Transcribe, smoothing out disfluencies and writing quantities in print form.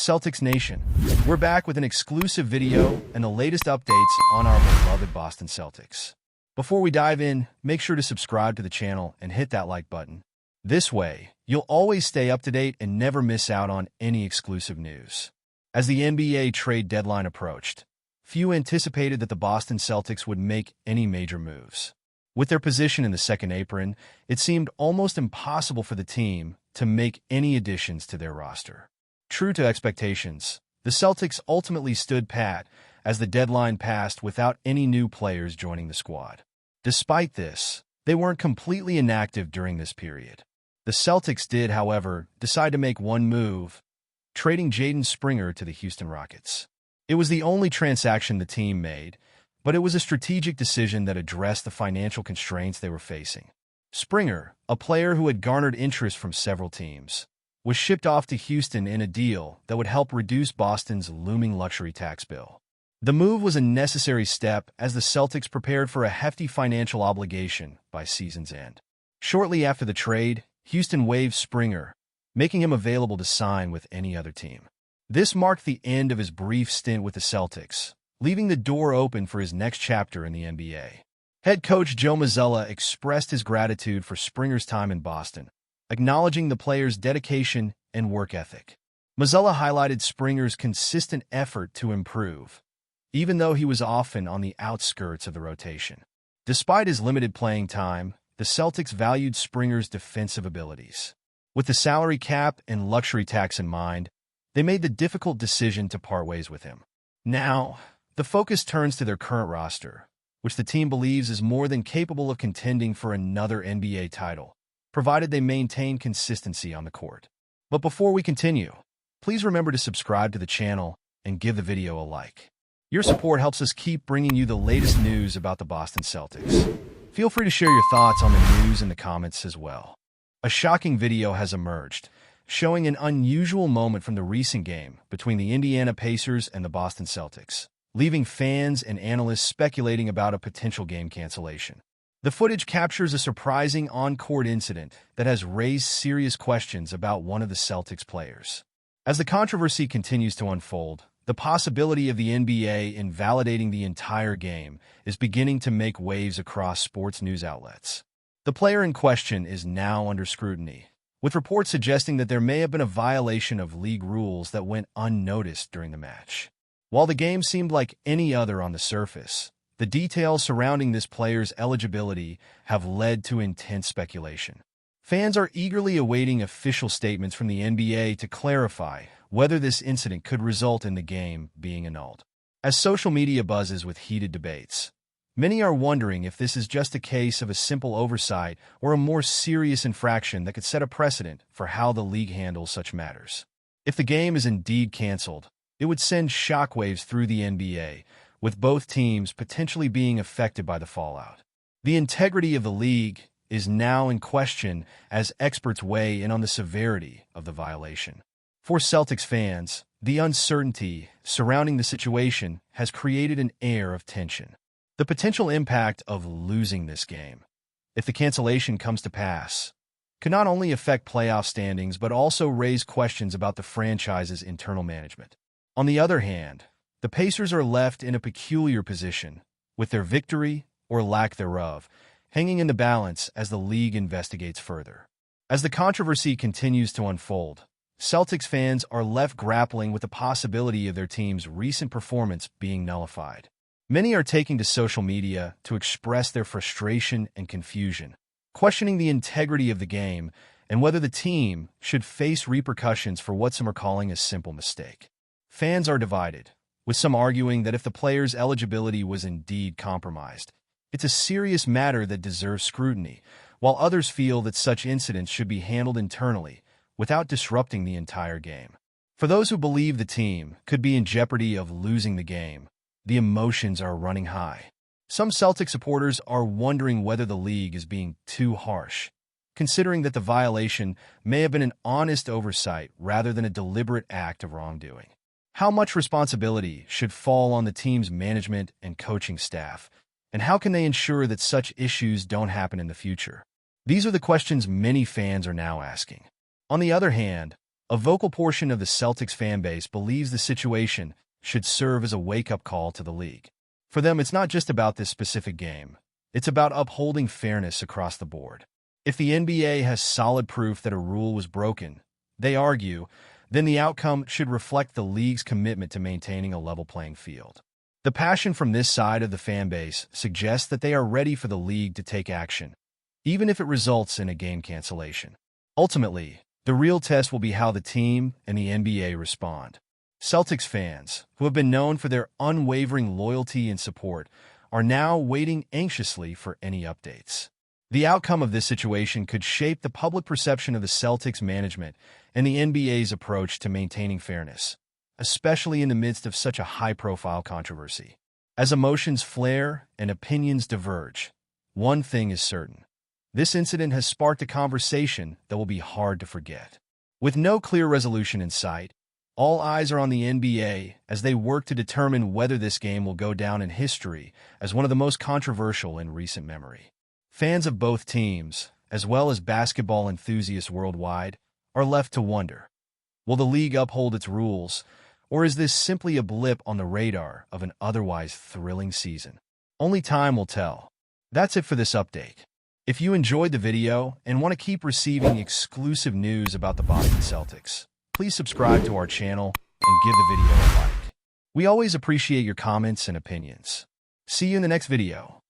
Celtics Nation, we're back with an exclusive video and the latest updates on our beloved Boston Celtics. Before we dive in, make sure to subscribe to the channel and hit that like button. This way, you'll always stay up to date and never miss out on any exclusive news. As the NBA trade deadline approached, few anticipated that the Boston Celtics would make any major moves. With their position in the second apron, it seemed almost impossible for the team to make any additions to their roster. True to expectations, the Celtics ultimately stood pat as the deadline passed without any new players joining the squad. Despite this, they weren't completely inactive during this period. The Celtics did, however, decide to make one move, trading Jaden Springer to the Houston Rockets. It was the only transaction the team made, but it was a strategic decision that addressed the financial constraints they were facing. Springer, a player who had garnered interest from several teams, was shipped off to Houston in a deal that would help reduce Boston's looming luxury tax bill. The move was a necessary step as the Celtics prepared for a hefty financial obligation by season's end. Shortly after the trade, Houston waived Springer, making him available to sign with any other team. This marked the end of his brief stint with the Celtics, leaving the door open for his next chapter in the NBA. Head coach Joe Mazzulla expressed his gratitude for Springer's time in Boston, acknowledging the player's dedication and work ethic. Mazzulla highlighted Springer's consistent effort to improve, even though he was often on the outskirts of the rotation. Despite his limited playing time, the Celtics valued Springer's defensive abilities. With the salary cap and luxury tax in mind, they made the difficult decision to part ways with him. Now, the focus turns to their current roster, which the team believes is more than capable of contending for another NBA title, provided they maintain consistency on the court. But before we continue, please remember to subscribe to the channel and give the video a like. Your support helps us keep bringing you the latest news about the Boston Celtics. Feel free to share your thoughts on the news in the comments as well. A shocking video has emerged, showing an unusual moment from the recent game between the Indiana Pacers and the Boston Celtics, leaving fans and analysts speculating about a potential game cancellation. The footage captures a surprising on-court incident that has raised serious questions about one of the Celtics players. As the controversy continues to unfold, the possibility of the NBA invalidating the entire game is beginning to make waves across sports news outlets. The player in question is now under scrutiny, with reports suggesting that there may have been a violation of league rules that went unnoticed during the match. While the game seemed like any other on the surface, the details surrounding this player's eligibility have led to intense speculation. Fans are eagerly awaiting official statements from the NBA to clarify whether this incident could result in the game being annulled. As social media buzzes with heated debates, many are wondering if this is just a case of a simple oversight or a more serious infraction that could set a precedent for how the league handles such matters. If the game is indeed canceled, it would send shockwaves through the NBA, with both teams potentially being affected by the fallout. The integrity of the league is now in question as experts weigh in on the severity of the violation. For Celtics fans, the uncertainty surrounding the situation has created an air of tension. The potential impact of losing this game, if the cancellation comes to pass, could not only affect playoff standings but also raise questions about the franchise's internal management. On the other hand, the Pacers are left in a peculiar position, with their victory, or lack thereof, hanging in the balance as the league investigates further. As the controversy continues to unfold, Celtics fans are left grappling with the possibility of their team's recent performance being nullified. Many are taking to social media to express their frustration and confusion, questioning the integrity of the game and whether the team should face repercussions for what some are calling a simple mistake. Fans are divided, with some arguing that if the player's eligibility was indeed compromised, it's a serious matter that deserves scrutiny, while others feel that such incidents should be handled internally without disrupting the entire game. For those who believe the team could be in jeopardy of losing the game, the emotions are running high. Some Celtic supporters are wondering whether the league is being too harsh, considering that the violation may have been an honest oversight rather than a deliberate act of wrongdoing. How much responsibility should fall on the team's management and coaching staff, and how can they ensure that such issues don't happen in the future? These are the questions many fans are now asking. On the other hand, A vocal portion of the Celtics fan base believes the situation should serve as a wake-up call to the league. For them, it's not just about this specific game. It's about upholding fairness across the board. If the NBA has solid proof that a rule was broken, they argue, then the outcome should reflect the league's commitment to maintaining a level playing field. The passion from this side of the fan base suggests that they are ready for the league to take action, even if it results in a game cancellation. Ultimately, the real test will be how the team and the NBA respond. Celtics fans, who have been known for their unwavering loyalty and support, are now waiting anxiously for any updates. The outcome of this situation could shape the public perception of the Celtics management and the NBA's approach to maintaining fairness, especially in the midst of such a high-profile controversy. As emotions flare and opinions diverge, one thing is certain. This incident has sparked a conversation that will be hard to forget. With no clear resolution in sight, all eyes are on the NBA as they work to determine whether this game will go down in history as one of the most controversial in recent memory. Fans of both teams, as well as basketball enthusiasts worldwide, are left to wonder, will the league uphold its rules, or is this simply a blip on the radar of an otherwise thrilling season? Only time will tell. That's it for this update. If you enjoyed the video and want to keep receiving exclusive news about the Boston Celtics, please subscribe to our channel and give the video a like. We always appreciate your comments and opinions. See you in the next video.